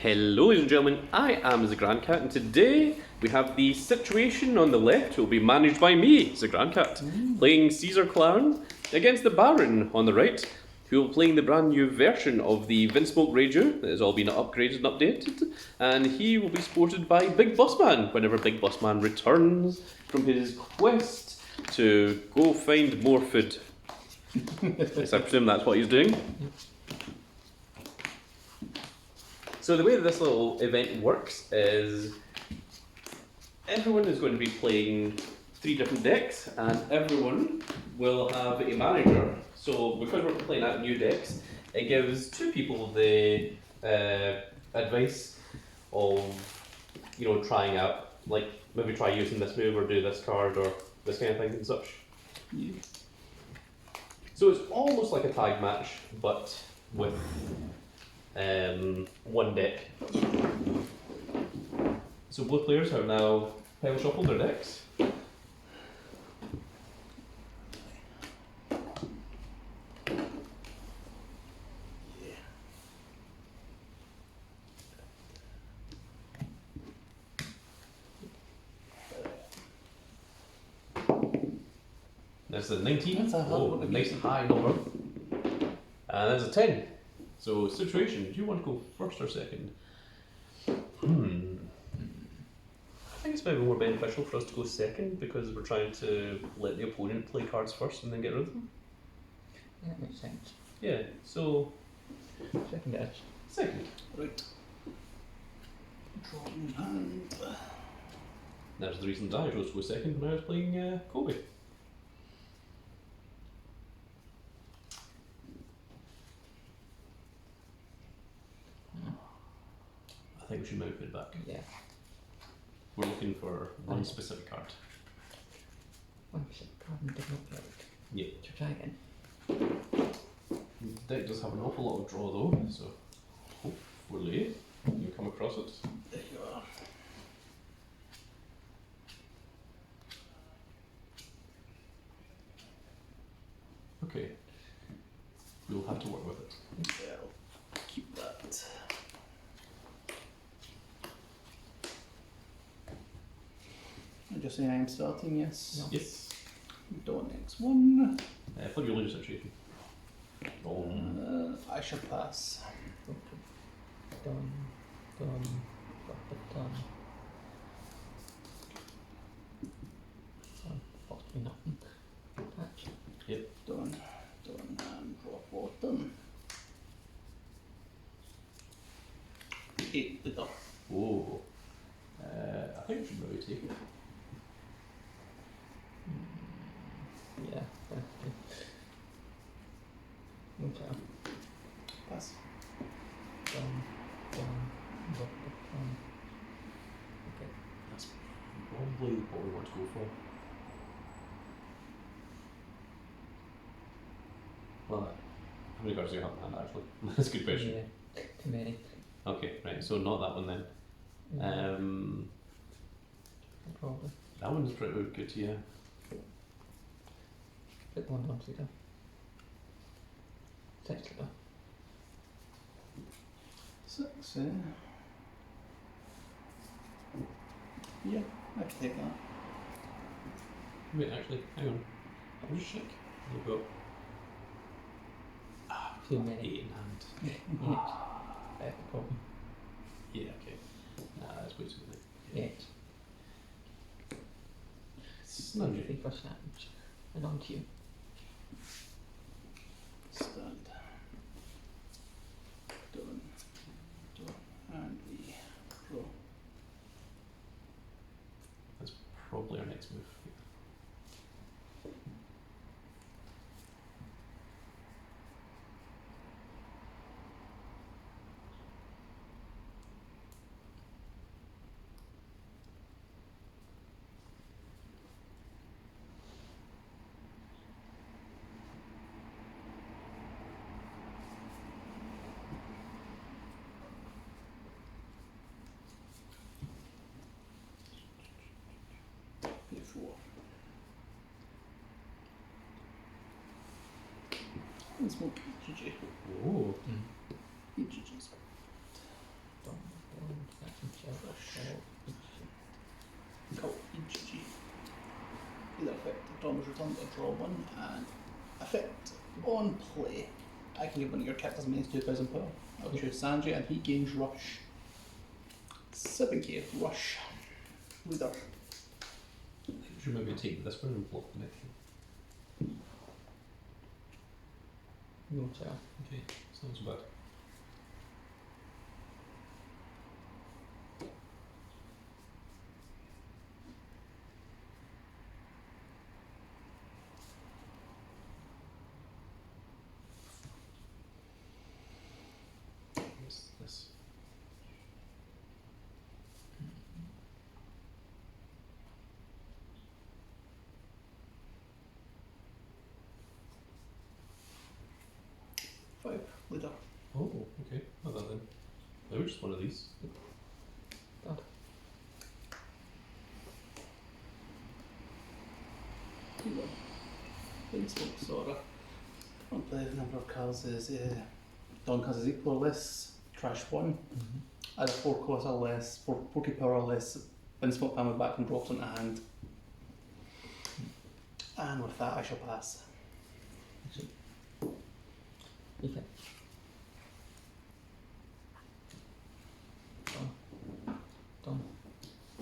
Hello ladies and gentlemen, I am the Grand Cat and today we have the situation on the left will be managed by me, the Grand Cat, playing Caesar Clown against the Baron on the right, who will be playing the brand new version of the Vinsmoke Reiju that has all been upgraded and updated, and he will be supported by Big Boss Man whenever Big Boss Man returns from his quest to go find more food. Yes, I presume that's what he's doing. So the way that this little event works is everyone is going to be playing 3 different decks and everyone will have a manager. So because we're playing out new decks, it gives 2 people the advice of, you know, trying out, like maybe try using this move or do this card or this kind of thing and such. Yeah. So it's almost like a tag match, but with one deck. So both players have now pile shuffled their decks. There's a 19. That's a hell of a nice high number. And there's a 10. So, situation, do you want to go first or second? I think it's maybe more beneficial for us to go second because we're trying to let the opponent play cards first and then get rid of them. Yeah, that makes sense. Yeah, so Second edge. second. Right. Draw in hand. There's the reason I chose to go second when I was playing Kobe. I think we should maybe put it back. Yeah. We're looking for one specific card. 1% carbon did not get it. Yeah. To try again. The deck does have an awful lot of draw though, so hopefully you come across it. There you are. Okay. We'll have to work with it. Yeah, I'll keep that. I just say I am starting, yes. No. Yes. Door next one. Flip your lose situation. I shall pass. Okay. Done. Done. Done. Cost me nothing. Patch. Yep. Done. Done. And draw 4. Done. 8 the dot. Oh. I think we should maybe take it. Yeah, definitely. Okay. Pass. Done. Done. Okay. That's probably what we want to go for. Well, how many cards do you have in hand actually? That's a good question. Yeah, too many. Okay, right, so not that one then. Yeah, probably. That one's pretty good, yeah. Put one onto the text letter. 6, yeah, I can take that. Wait, actually, hang on. I'll just check. You've got Too many. 8 in hand. Yeah. I have a problem. Yeah, okay. Nah, that's way too many. 8. It's not really. 3 for snaps. And on to you. Stand. Done. Done. And we draw. That's probably our next move. Before. Let's move GG. Oh. GG's. Done. Thomas return to draw one, and effect on play. I can give one of your characters minus 2,000 power. I'll choose Sanjay, and he gains Rush. 7k Rush. Leader. Should maybe take this one and block the next one. No sir. Okay, it's not so bad. What's this? Five. Leader. Oh, okay. Not that then. They were just one of these. Dad. Hero. Winsmoke Sora. On play, the number of cards is Dawn cards is equal or less. Trash one. Either 4 cost or less, 4k power or less. Winsmoke family back and drops into hand. And with that, I shall pass. Okay. Done.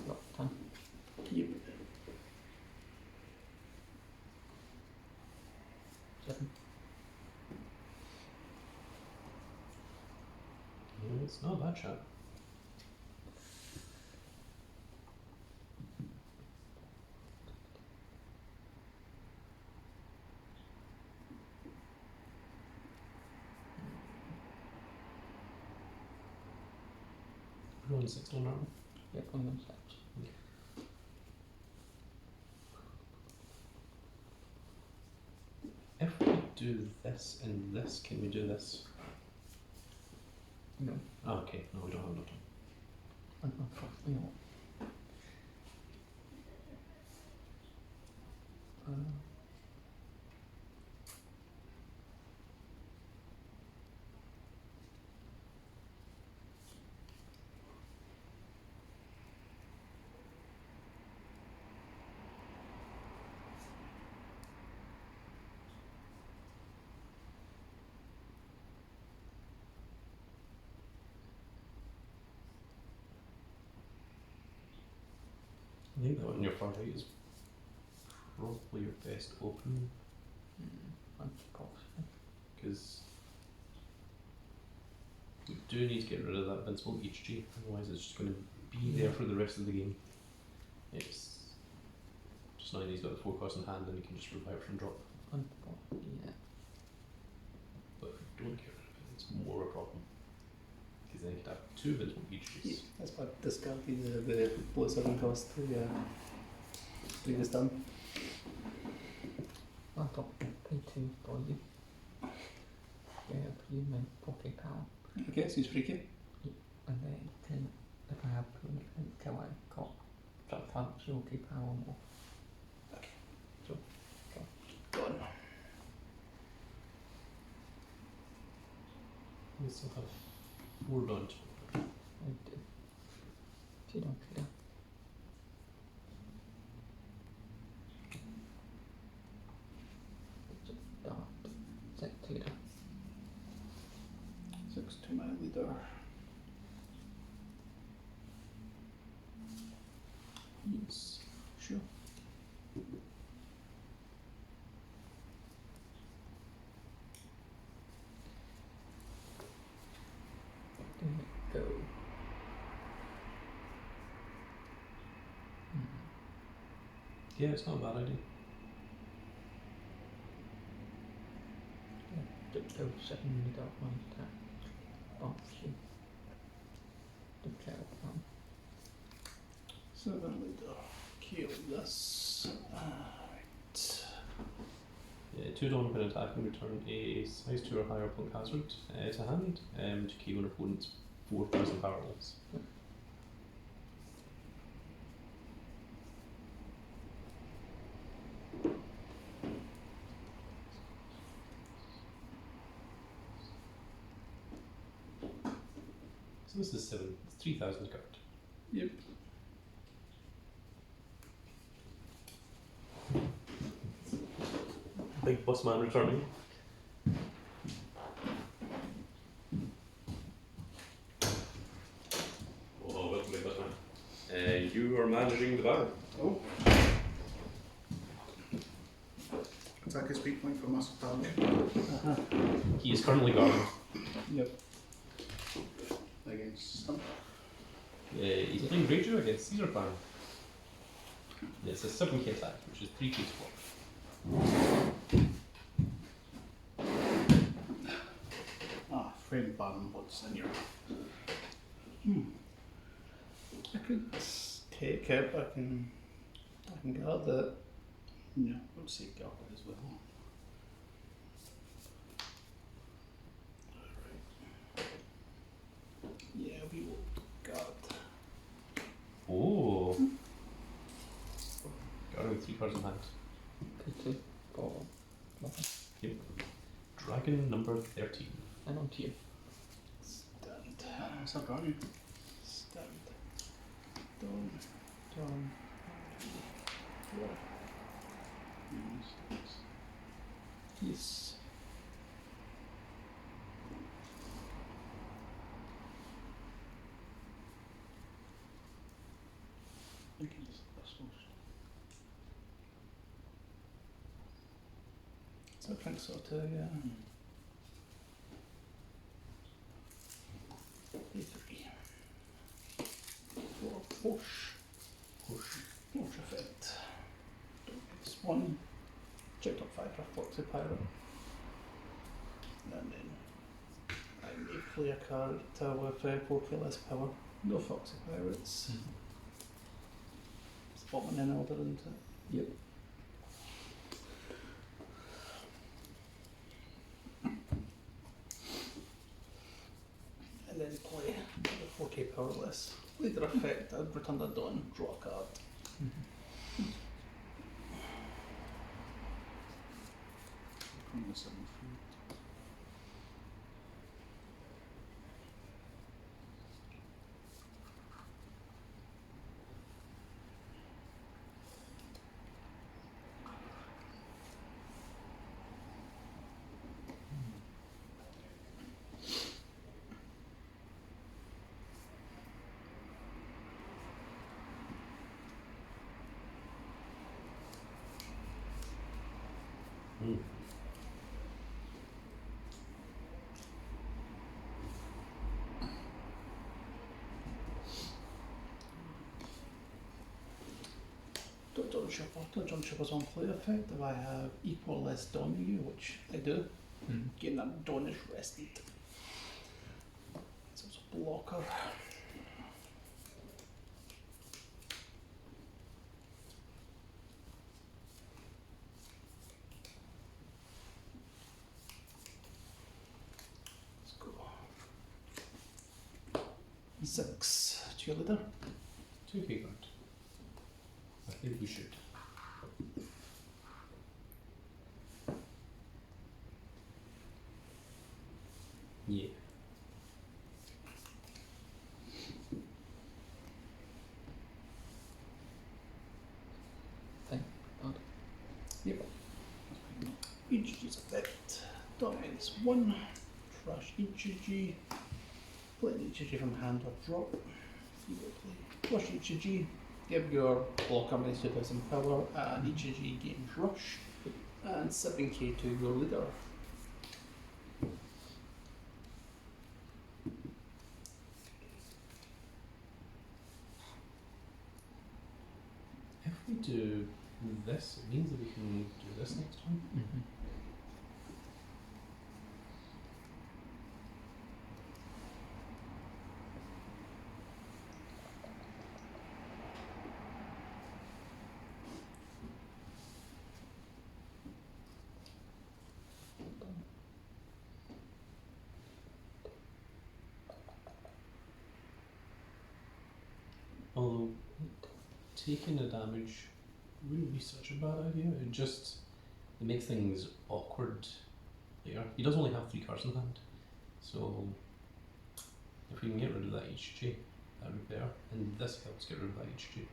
Got 10. Yep. 7. Yeah, it's not a bad shot. We're on 6 on armor. Yep, on them 6. If we do this and this, can we do this? No. Oh, okay. No, we don't have enough time. Unfortunately not. I think that one on your far right is probably your best opening Unfortunately. because we do need to get rid of that invincible HG, otherwise it's just going to be there for the rest of the game. It's just now he's got the 4 cost in hand and he can just revive from drop. Unfortunately, yeah. But if we don't get rid of it, it's more a problem. Because then you could have 2 invincible HGs. That's why I discarded the blue 7 cost to do this done. I thought pay 2 for you. Yeah, you meant 40 power. Okay, so he's freaky. And then 10 if I have permanent until I've got that 40 power more. Okay. So, Gone. We still have 4 dodge. I do. So you don't see that. Dart. Set to that. 6 to my leader. Yes. Sure. Go. Yeah, it's not a bad idea. Go 7 in the dark one attack. Box you. The carrot one. 7 leader. Kill this. Alright. Yeah, 2 dawn can attack and return a size 2 or higher punk hazard to hand to keep an opponent's 4,000 power less. So this is 7, it's 3,000 card. Yep. Big boss man returning. Oh, welcome, big boss man. You are managing the Baron. Oh. Attack is weak point for massive damage. He is currently guarding. Yep. Against him. He's playing Reiju against Caesar Clan. It's a 7k attack, which is 3k support. Ah, frame Baron, what's in your... I could take it, I can guard it. No, I'll say guard it as well. Yeah, we will guard. Oh. Guarding with 3 cards in hand. K2 for nothing. Yep. Dragon number 13. And on to you. Stand. What's that got you? Stand. Down. Down. Four. Yes. I think it's this one. So I think so too, yeah. D3. 4 push. Push. Push effect. It's 1. Check top 5 for Foxy Pirate. And then I may play a card with 4k less power. No Foxy Pirates. It's bottom in order, isn't it? Yep. And then play the 4k powerless. Later effect, I'd return the dawn, draw a card. On the 7 feet. Mm. Don't jump ship on play effect if I have equal or less dawn to you, which I do. Getting that dawn is rested. So it's a blocker. Let's go. 6 cheerleader. 2k card. I think we should. Yeah. Thank God. Yep. EGG's effect. Dominance 1. Trash EGG. Play an EGG from hand or drop. You will play Rush EGG. Give your blocker minus 2000 power and EGG gains Rush. And 7k to your leader. If we do this, it means that we can do this next time. Although taking the damage wouldn't be such a bad idea. It makes things awkward later. He does only have 3 cards in hand, so if we can get rid of that HG, that would be better. And this helps get rid of that HG.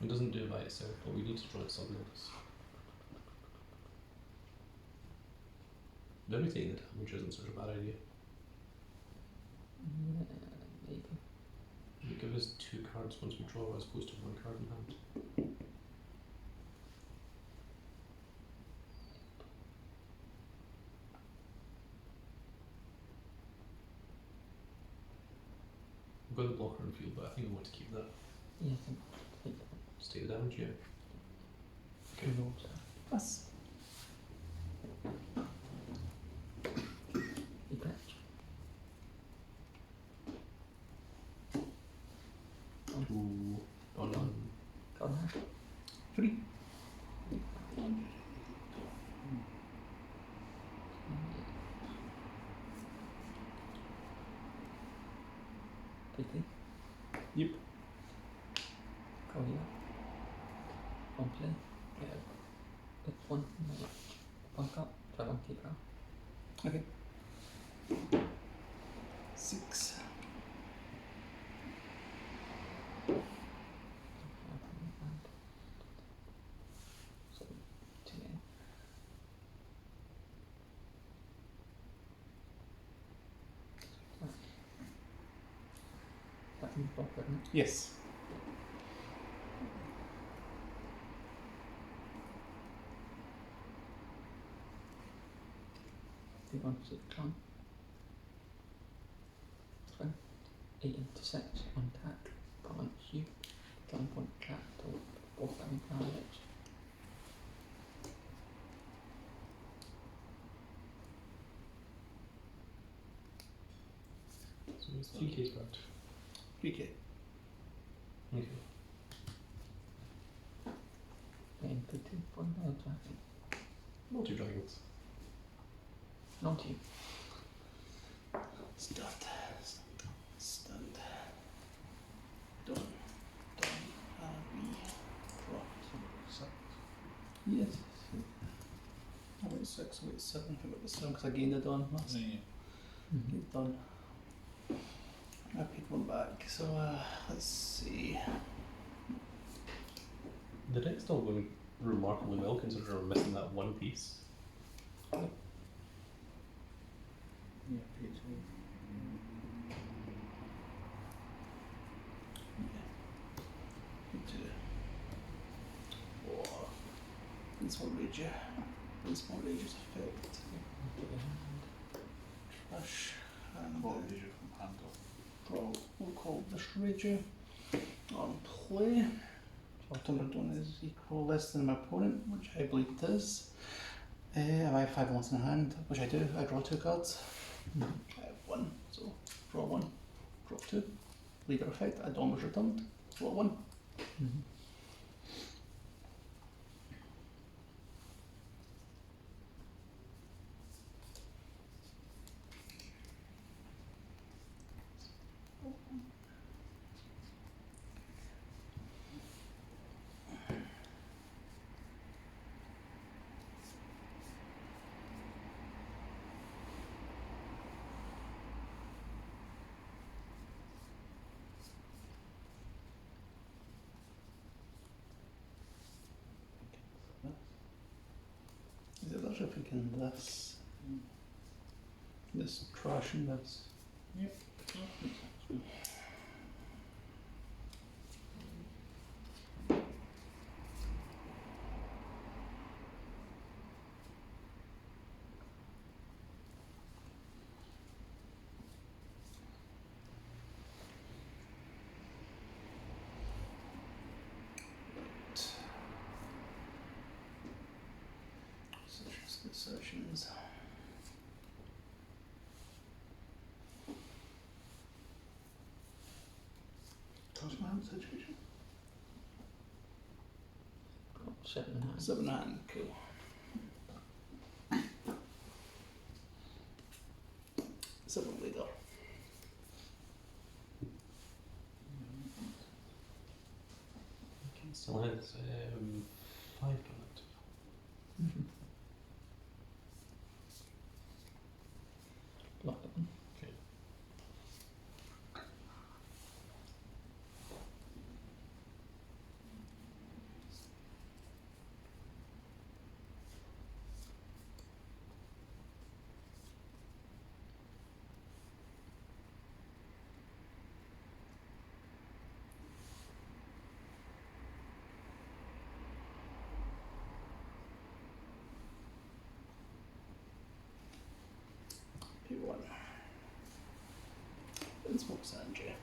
It doesn't do it by itself, but we need to draw it some notice. Maybe taking the damage isn't such a bad idea. Yeah, maybe. You give us 2 cards once we draw as opposed to 1 card in hand. I've got the blocker in field, but I think I want to keep that. Yeah, I think Just take the damage, yeah. who knows. Plus. You bet. Ooh. On Got that? 3. Pretty. Yep. Go here. One play. Yeah. It's one. One cup. Try one keeper. Okay. 6. So, 2 in. That's in the block, isn't it? Yes. Do you want to come? 8 into 6 on attack. Balance you. 1 point capital. Both having damage. So it's 3K's back. 3k. Okay. Then put 2 point attack. Multi-dragons. Not you. Stunned. Stunned. Done. Done. We dropped. Yes. I went 6, I went 7, I got the 7 because I gained a done last Get done. I paid 1 back, so let's see. The deck's still going remarkably well considering we're missing that one piece. Yeah, paid 2. Paid 2. Oh, this one Reiju. This one Reiju's effect. Trash. And Reiju from handle. Draw. We'll call this Reiju. On play. Number 1 is equal less than my opponent, which I believe it is. If I have 5 less in hand, which I do, I draw 2 cards. I have 1, so draw 1, draw 2. Leader effect, a Dom was returned, draw 1. Is it actually picking this? This trash and this? Yep. Sessions. Touch my hand situation. 7 in hand. 7 hand, cool. 7 leader. Still has 5 on it. Block that one. Okay. one. And smoke Sanjay.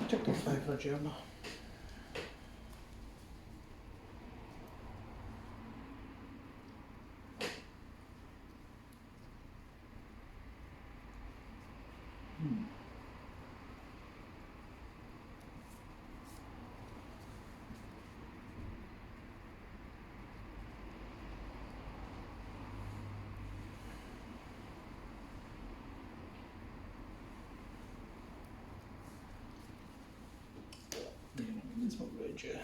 Checked off 5 for a German. It's not Reiju.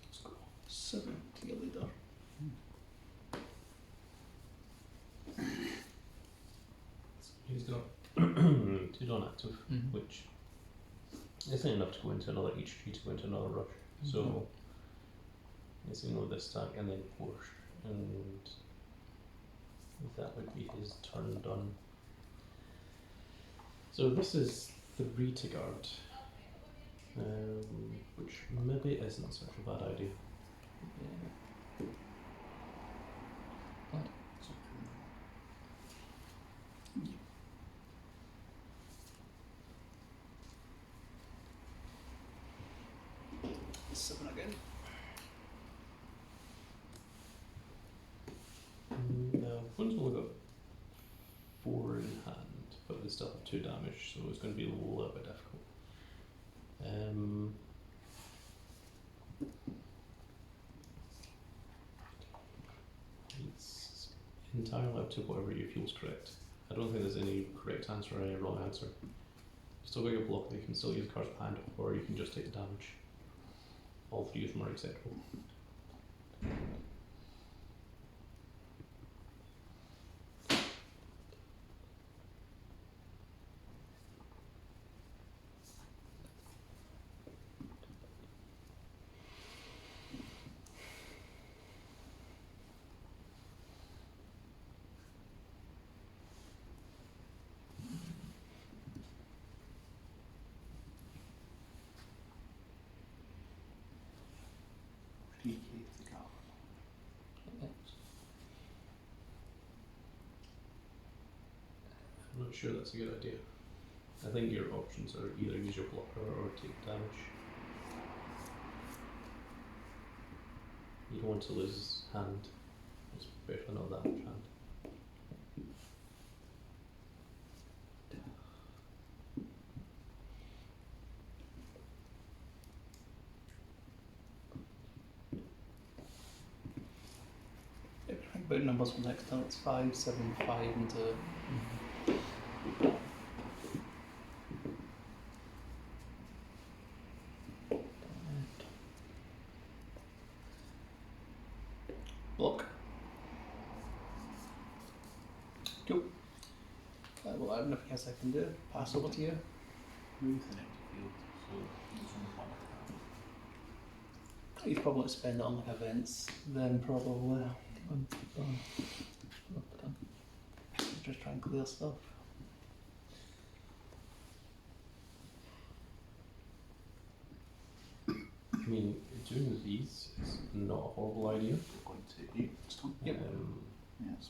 Let's go 7 to your leader. He's got 2 non-active, Mhm. which isn't enough to go into another HP to go into another rush. So he's going to go this stack and then push, and that would be his turn done. So this is 3 to guard, which maybe isn't such a bad idea. Yeah. Blood. 7 again. The one's only got 4 in hand, but they still have 2 damage, so it's going to be a little bit difficult. It's entirely up to whatever you feel is correct. I don't think there's any correct answer or any wrong answer. You still got your block, you can still use cards behind, or you can just take the damage. All 3 of them are acceptable. I'm not sure that's a good idea. I think your options are either use your blocker or take damage. You don't want to lose hand, especially not that much hand. About numbers for next time. It's 5, 7, 5 into block. Cool. Well, I have nothing else I can do. Pass over to you. Move the empty field, so there's only one attack. You'd probably spend it on like events, then probably Done. Done. just try and clear stuff. I mean, doing these is not a horrible idea. We're going to 8 this time. Yep. Yes.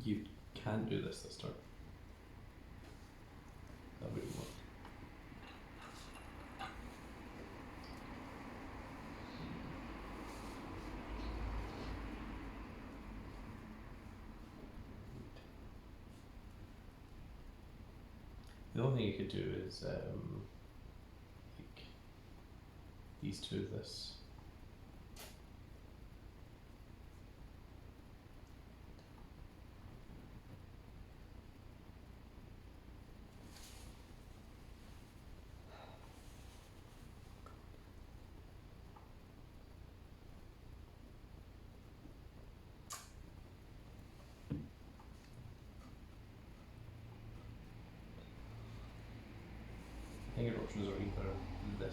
You can't do this turn. That wouldn't work. The only thing you could do is like these 2 of this.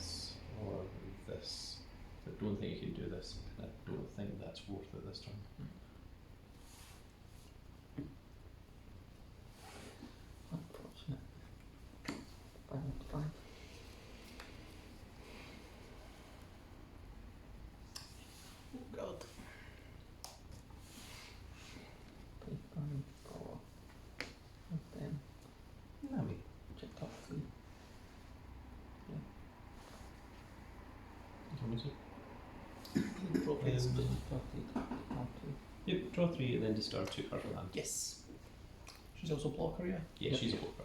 this or this. I don't think you can do this, and I don't think that's worth it this turn. Unfortunate. 5 Oh god. play 5 4. And then Nami. check top 3. You want me to? Draw plates. Um, Top 3, top 2. Yep, draw 3 and then discard 2 cards from hand. Yes. She's also a blocker, yeah? Yeah, Yep. she's a blocker.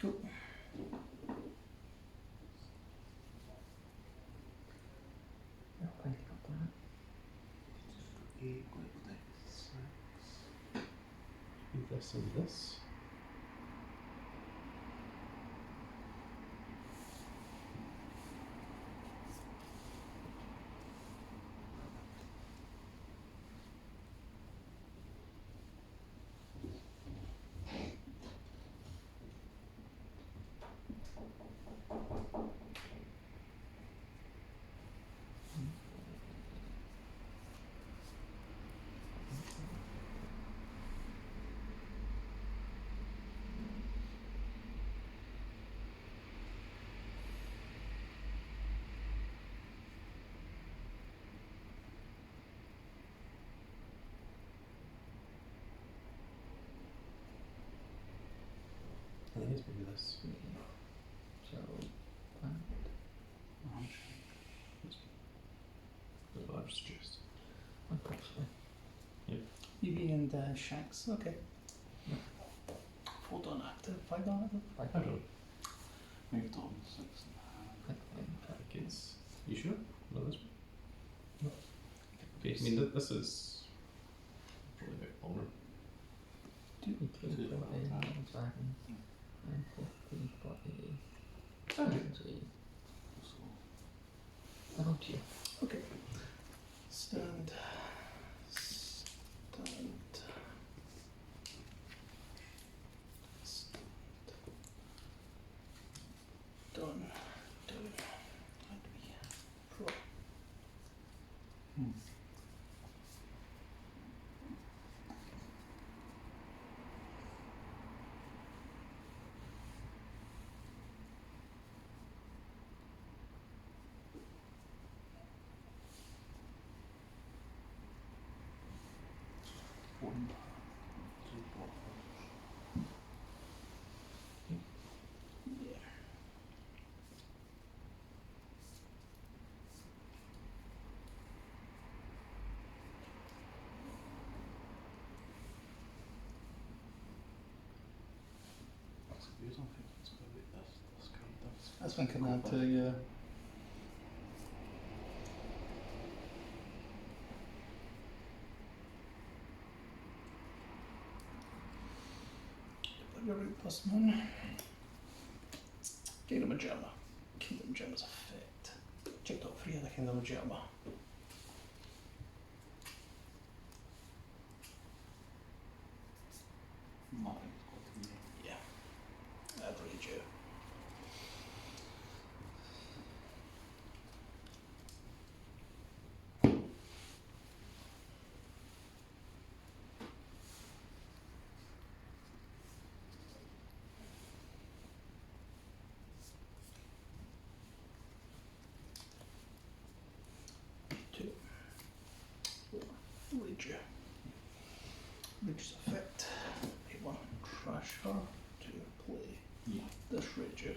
Cool. Yeah, thank you for that. 8, go to the 6. Do this and this. I think it's maybe this. So, and That's what I've suggested. unfortunately. Evie and Shanks, okay. Yeah. 4 done active, 5 done active. I don't know. Moved on 6. Click in. I think it's. You sure? Not this one? No. Okay, I mean, this is probably a bit longer. We play Two 4 for in, that. dragon, and 15 for a Okay. So, oh dear. Okay. Stand. Stand. Stand. Done. Done. And we draw. one. 2 blockers. Yeah. That's good. I think it's going to be this card. That's I was thinking that too, yeah. You're right, plus 1. Kingdom of Germa. Kingdom of Germa's effect. Check top 3 of the Kingdom of Germa. Martin's got to be there. Yeah. I'd Reiju. Two. 4. Reiju. Reiju's effect. Pay 1. Trash her to play Yeah. this Reiju.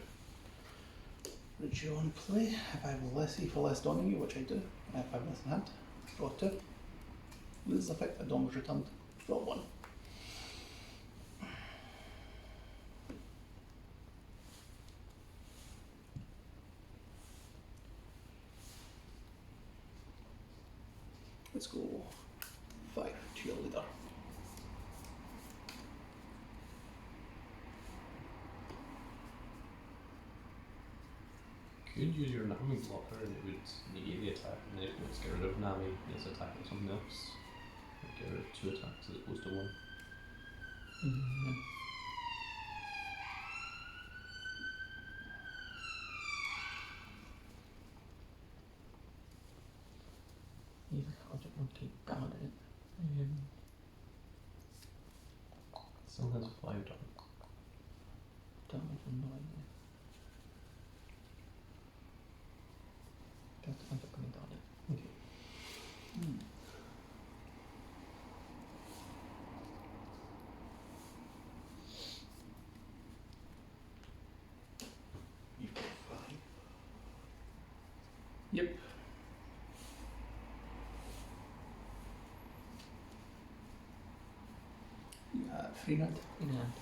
Reiju on play. If I have less E for less donning you, which I do, if I have less in hand, draw 2. Lose effect, the don was returned. Draw 1. Let's go 5 to your leader. Could use your Nami blocker and it would negate the attack, and then if you want to get rid of Nami, it's attacking something else. Like get rid of 2 attacks as opposed to 1. Mm-hmm. He's a card that won't take guarded. Still has 5 damage. Damage on no idea. Can't end up going guarded. Okay. You've got 5. Yep. Free hand. In hand.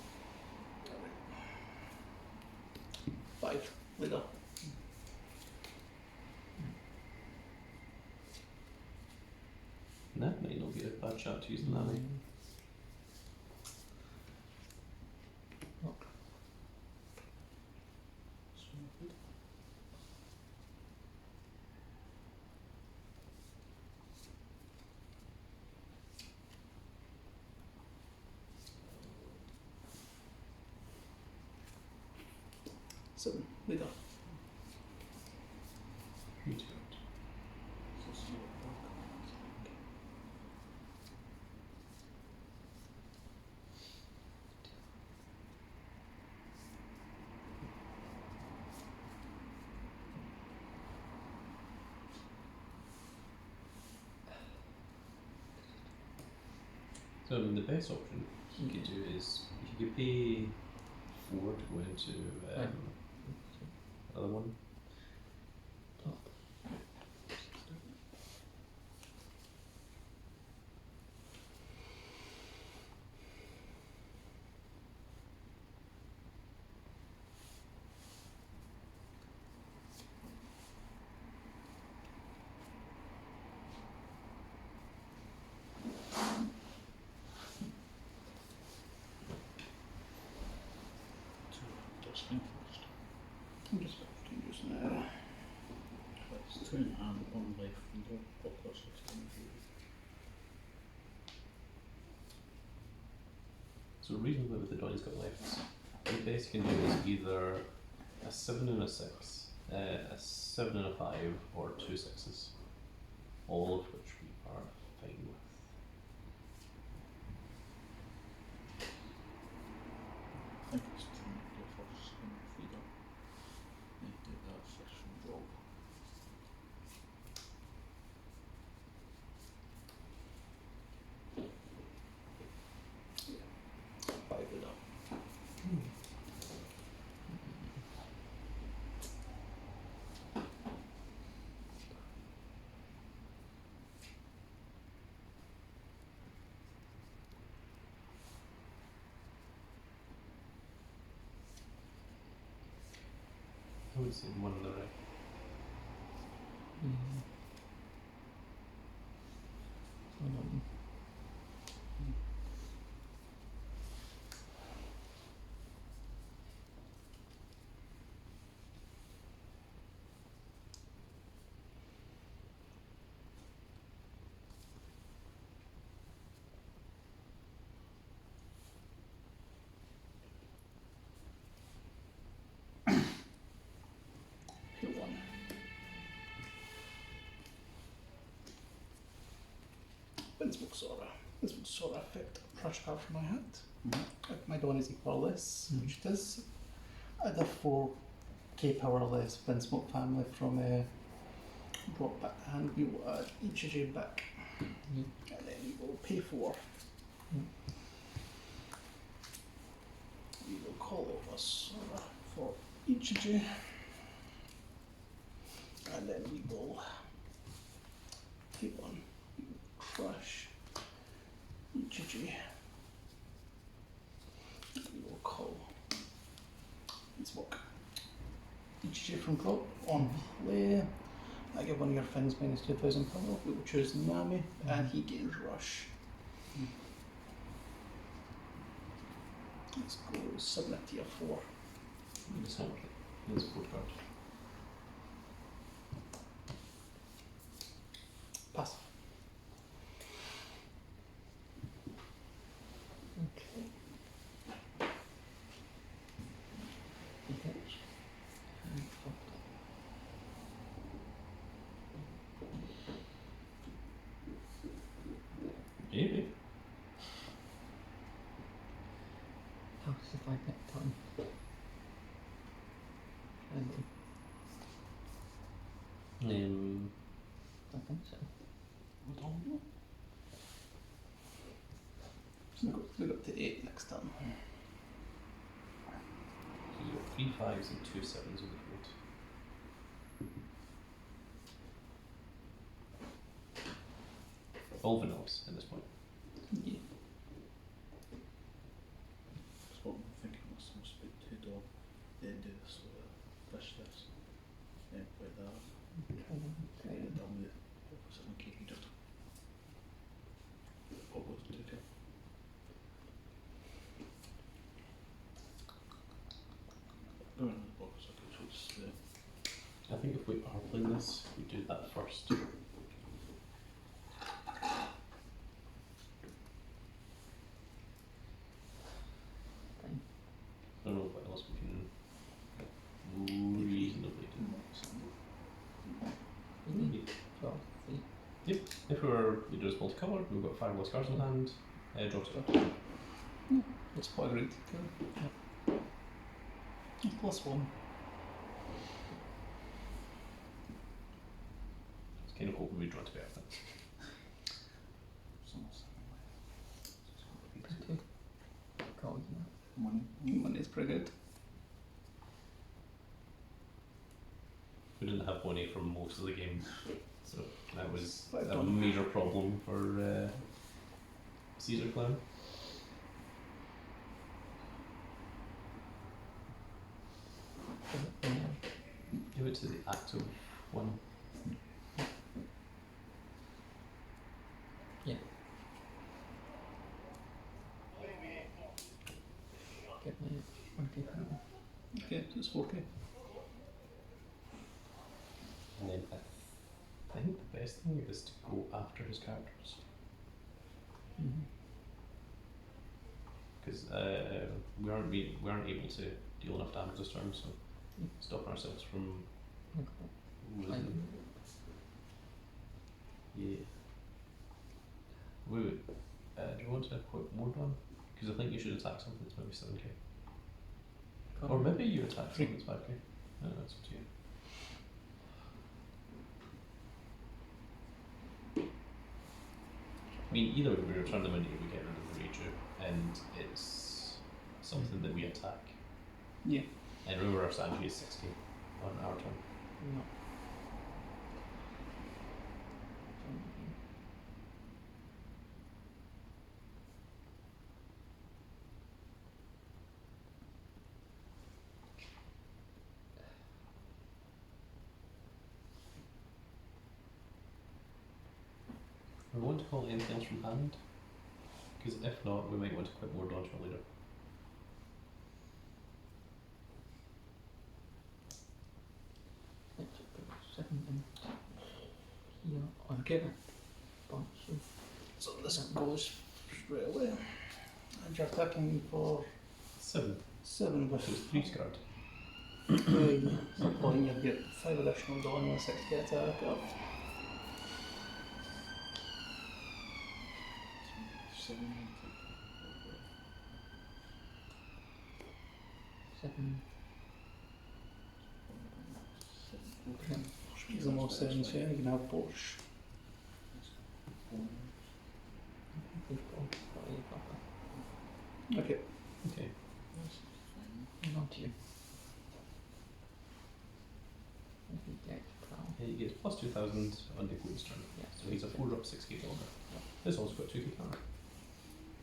5. Later. That might not be a bad shot to use the nanny. Look. Sorted. Seven. Later. You do it. So see what dark cards like. So the best option you could do is if you could pay 4 to go into another one. Top. To dusting first. I'm just just now. It's 2 in hand, 1 life, and go plus 16 if you So reasonably with the Donny's got left, the best you can do is either a 7 and a 6, a 7 and a 5, or 2 6s. All of which we are fine with. I think it's 10 to go first and feed up. Then do that first from job. Five later. I would say 1 on the right. Hit 1. Innsbruck Sora. Innsbruck Sora effect. Crush card from my hand. If my Dawn is equal to this, which it is, add a 4k power less Innsbruck family from drop back hand. We will add each of you back. And then we will pay 4. We will call over Sora for each of you. And then we will take 1. We will crush each of you. We will call Innsbruck. Each of you from drop on play. I give one of your things minus 2,000 power. We will choose Nami and he gains rush. Let's go 7 at tier 4. It's not like it's a 4 card. Pass. Okay. Attach. And fucked Maybe. House if I get time. And I think so. I don't know. So we got to 8 next turn. So you've got 3 5s and 2 7s on the board. All vanillas at this point. Yeah. That's what I'm thinking. Must be 2 dog. Then do this with fish this. Then play that. Okay. And down the opposite and keep it. What was it? Going in the box, I could choose the I think if we are playing this, we do that first. Fine. I don't know what else we can reasonably do. Maybe 12 feet. If we do this multicolour, we've got 5 less cards in hand, draw 2. Let's play great. +1. It's kind of hoping we draw to better things. Two. Call you that. Money's pretty good. We didn't have 1A for most of the game, so that was Right a on. major problem for Caesar Clown. Give it to the active one. Yeah. Get my 1K panel. Okay, so it's 4K. And then I think the best thing is to go after his characters. Mm-hmm. Because we aren't able to deal enough damage this turn, so stopping ourselves from losing. Yeah. Wait. Do you want to put more down? Because I think you should attack something that's maybe 7k. Or maybe you attack something that's 5k. No, that's up to you. I mean, either way, we return the money, we get rid of the Reiju, and it's something that we attack. Yeah. And remember, our strategy is 60 on our turn. No. We want to call anything else from hand, because if not, we might want to put more dodge for later. Let's put 7 in here on Okay. bunch of So this goes straight away. And you're attacking for 7. 7 with So it's 3 scarred. So pulling you get 5 additional down with 60 attack up. 7. 7. Okay. Gives them all 7, so yeah, you can have Porsche. Okay. Okay. Not you. Maybe get crown. He gets plus 2,000 on the Queen's turn. Yeah. So he's a 4-drop 6k builder. This also got 2k counter.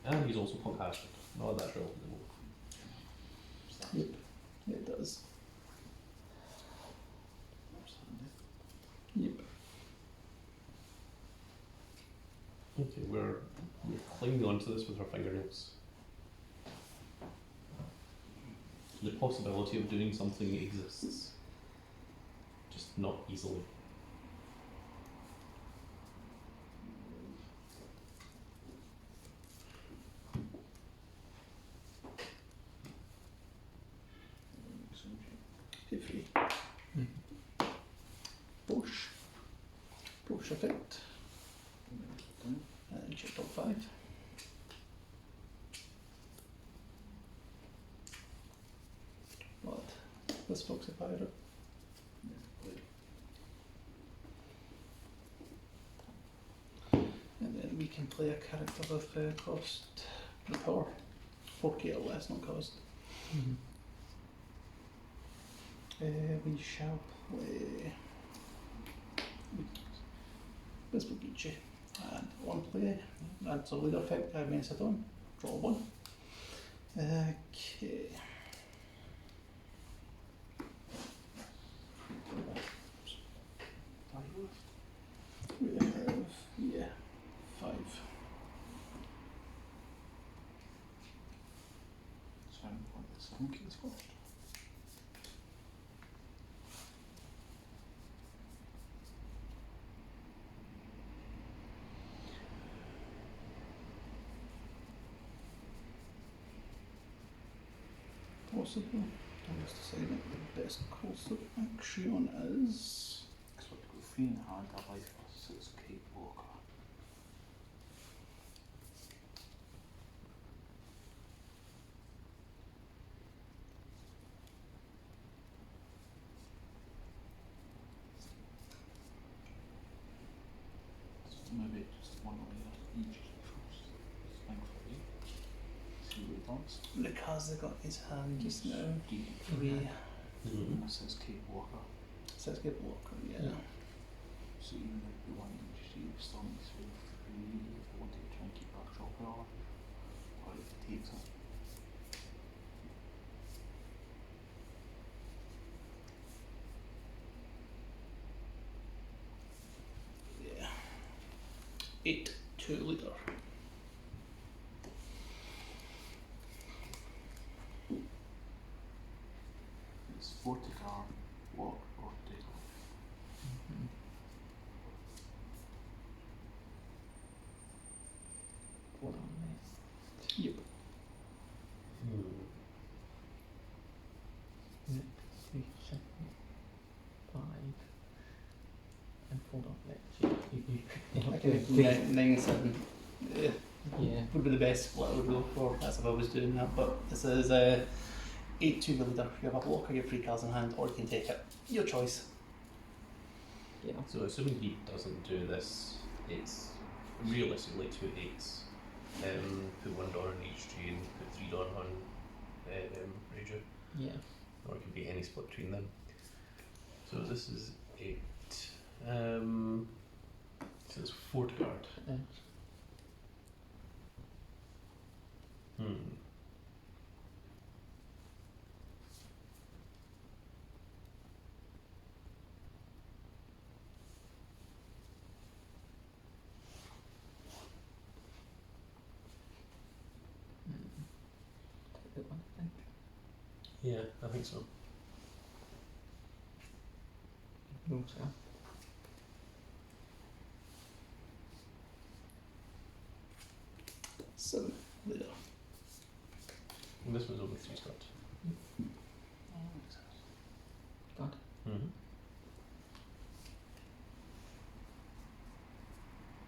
And he's also punk Hashford. Not that that's relatively low. Yep. Yeah, it does. Yep. Okay, we're clinging onto this with our fingernails. The possibility of doing something exists, just not easily. Feel free. Porsche. Porsche effect. And each at top 5. But this folk's a pirate. Yeah, play. And then we can play a character with cost the power. 4k or less, not cost. Mm-hmm. We shall play this Bogichi. And one play, that's a leader effect, I mess it on. Draw 1. Okay. We have, yeah, 5. So I'm going to 7 keys first. Possible. I'm just deciding what the best course of action is. So I've got 3 in hand, I like a 6k blocker. So maybe just one layer each first. Swing for 8. See what he does. The cards they got in his hand just now. D 3, Mm-hmm. 6k blocker. 6k blocker, yeah. So even if you want each, you still need to 3 if you want to try and keep that drop power. Or if it takes it. Yeah. 8 2 liter. It's 40 card, walk or take off. Mm-hmm. Hold on, mate. Yep. Hmm. Yep. 3, 7, 5. And hold on, mate. I can 9 and 7. Yeah. Yeah. Would be the best split I would go for. That's if I was doing that. But this is 8 2 leader. You have a blocker, you have 3 cards in hand, or you can take it. Your choice. Yeah. So assuming he doesn't do this, it's realistically 2 8s. Put $1 in each tree and put $3 on Reiju. Yeah. Or it could be any split between them. So this is 8. So it's 4 to guard. Hmm. Take that one, I think. Yeah, I think so. Also. 7 leader. And this was only 3 start. Oh, makes sense. God. Mm-hmm.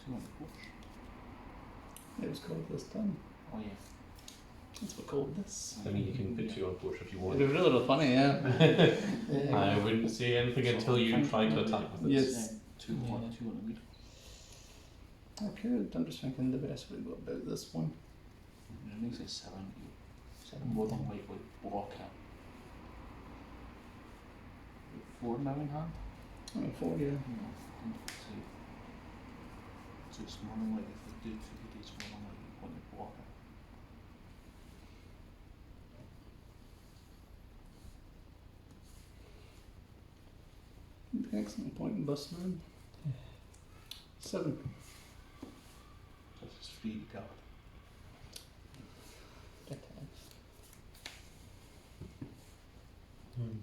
2 on the push. It was called this time. Oh yeah. That's what called this. I mean, you can put 2 on push if you It want. was really, really funny, yeah. I wouldn't say anything until you try to attack with it. Yes. 2 Yeah. on 2 on the lead. I could. I'm just thinking the best way to go about this one. It makes it 7. 7 more than like block it. 4 now in hand. I mean, 4, yeah. So it's more than like if they do 2 it's more than like you want to block it. Excellent point in Busman. 7. This is free card. Get it. Hmm.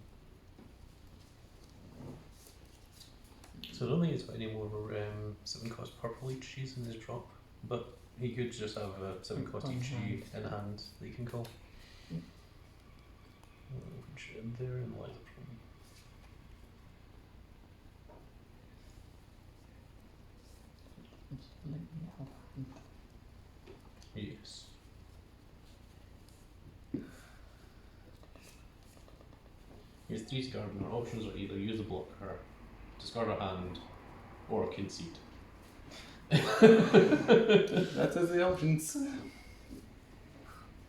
So I don't think it's got any more 7 cost purple each cheese in his drop, but he could just have a 7 cost On each hand. in hand that he can call. Mm. Which therein lies the problem. Just let me have. Yes. Here's 3 discard, and our options are either use a blocker, discard a hand, or concede. That is the options.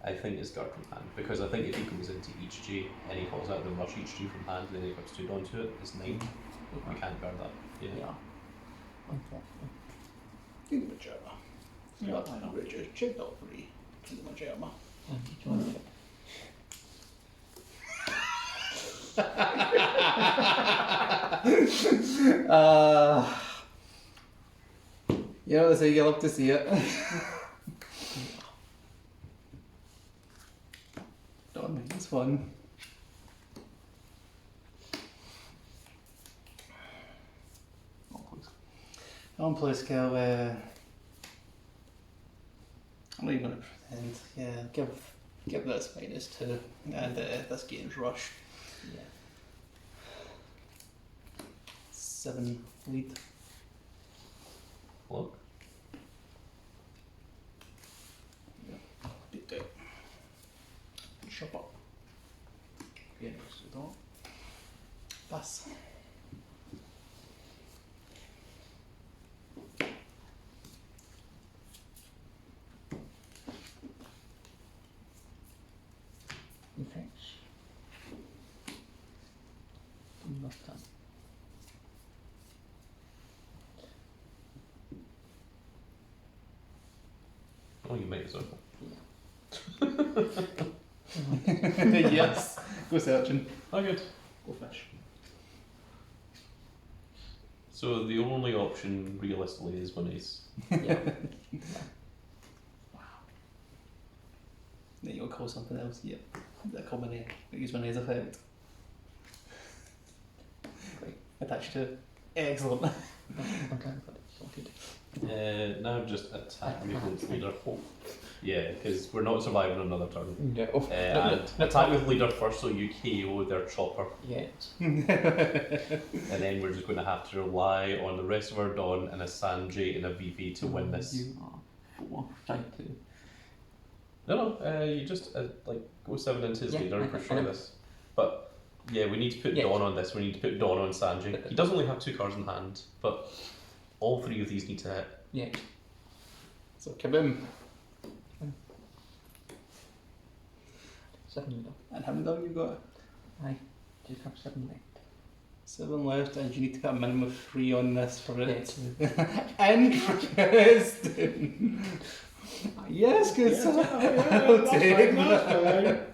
I think discard from hand, because I think if he goes into each G and he calls out the rush each G from hand, and then he puts 2 onto it, it's 9. We can't guard that. Yeah. Unfortunately. In the Germa. Yeah, I know. Reiju, check out 3. In the Germa. And you join it. You know, they say you love to see it. Don't make this fun. Oh, please. On play scale, I'm not even going to pretend. Yeah, give this -2, and this game's rush. Yeah. 7 lead. Look. Beat it. Shop up. Yeah, so don't. Pass. Effects. Left hand. Oh, you made it so. Yes. Go searching. Oh, good. Go fish. So the only option realistically is 1 ace. Yeah. Then you'll call something else. Yep. That combination. Use one as effect. Great. Attached to it. Excellent. Okay, but it's sorted. Now just attack with leader. Yeah, because we're not surviving another turn. No. And attack with leader first, so you KO their chopper, Yeah. and then we're just going to have to rely on the rest of our Dawn and a Sanjay and a VP to win this. You are 4, trying to. No, you just like go 7 into his Yeah, leader and I push on know. this. But yeah, we need to put Yeah. Dawn on this. We need to put Dawn on Sanjay. He does only have 2 cards in hand, but all 3 of these need to hit. Yeah. So kabim. 7 leader. And how many down you got? I do have 7 left. 7 left, and you need to put a minimum of 3 on this for it. Yeah. Interesting. Yes, good sir. I'll take that.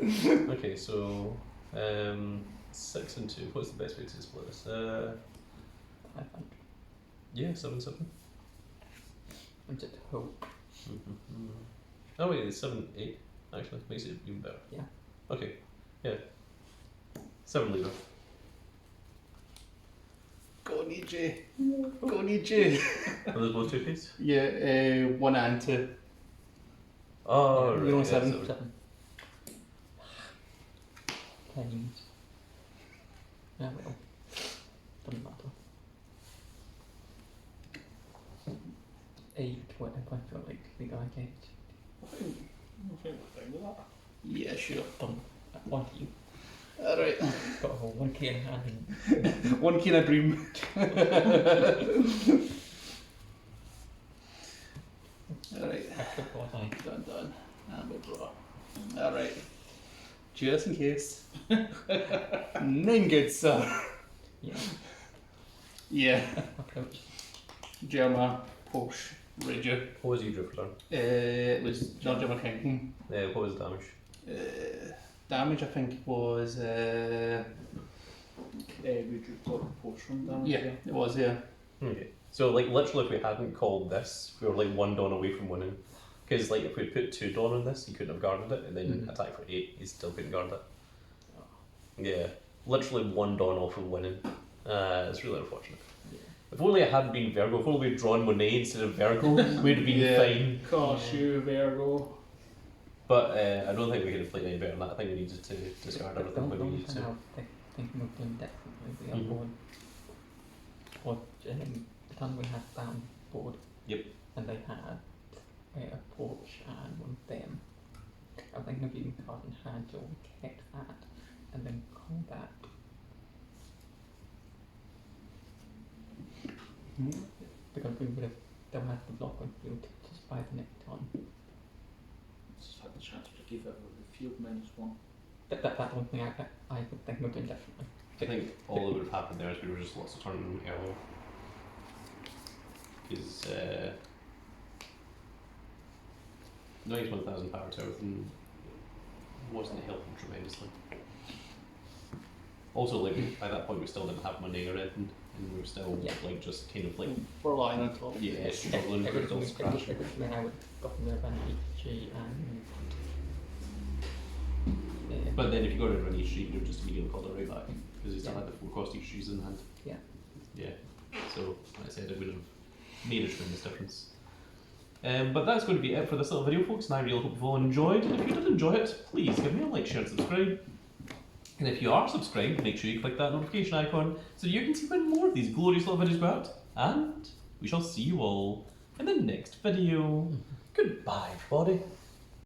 Okay, so 6 and 2. What's the best way to split this? 500. Yeah, 7-7. Is it hope? Oh wait, it's 7-8. Actually, makes it even better. Yeah. Okay, yeah. 7 leader. Go Nietzsche. Go Nietzsche. Are those both 2 piece? Yeah, 1 and 2. Oh, Yeah, right. you're on yeah, 7. 7. Pennies. Yeah, well. Doesn't matter. 8, whatever I feel like the guy gets. Yeah, sure. Done. 1 key. Alright. Got a whole 1 key in hand. 1 key in a dream. Alright. I forgot I. Done. And we'll draw. Alright. Just in case. 9 good, sir. Yeah. Yeah. Approach. Germa, Porsche, Reiju. What was you drew for turn? It was not Germa Kingdom. What was the damage? Damage, I think, was. We drew portion damage. Yeah, it was, yeah. Okay. So like literally if we hadn't called this, we were like 1 Dawn away from winning. Because like if we put 2 Dawn on this, he couldn't have guarded it, and then attack for 8, he still couldn't guard it. Yeah. Literally 1 Dawn off of winning. It's really unfortunate. Yeah. If only it hadn't been Virgo, if only we'd drawn Monet instead of Virgo, we'd have been Yeah. fine. Gosh, you Virgo. But I don't think we could have played any better than that. I think we needed to discard everything Don't when we needed to. thinking of doing differently. We are Mhm. board. Or the time we had down board. Yep. And they had approach and one of them. I'm thinking of using card in hand to protect that and then call that. Because we would have still had the block on field just by the next turn. Just had the chance to give it the field -1. That's one thing I would think of doing differently. I think all that would have happened there is we were just lots of turning earlier. Because knowing 1,000 power to everything wasn't helping tremendously. Also, like by that point, we still didn't have money or anything, and we were still like just kind of like We're lying on top. yeah struggling It for was still when scratching. I would have gotten rid of an HG and But then if you got rid of an street, you just immediately called it right back because you still Yeah. had the 4 cost HGs in hand. Yeah. Yeah. So like I said, it would have made a tremendous difference. But that's going to be it for this little video, folks, and I really hope you've all enjoyed. If you did enjoy it, please give me a like, share, and subscribe. And if you are subscribed, make sure you click that notification icon so you can see when more of these glorious little videos go out. And we shall see you all in the next video. Goodbye, everybody.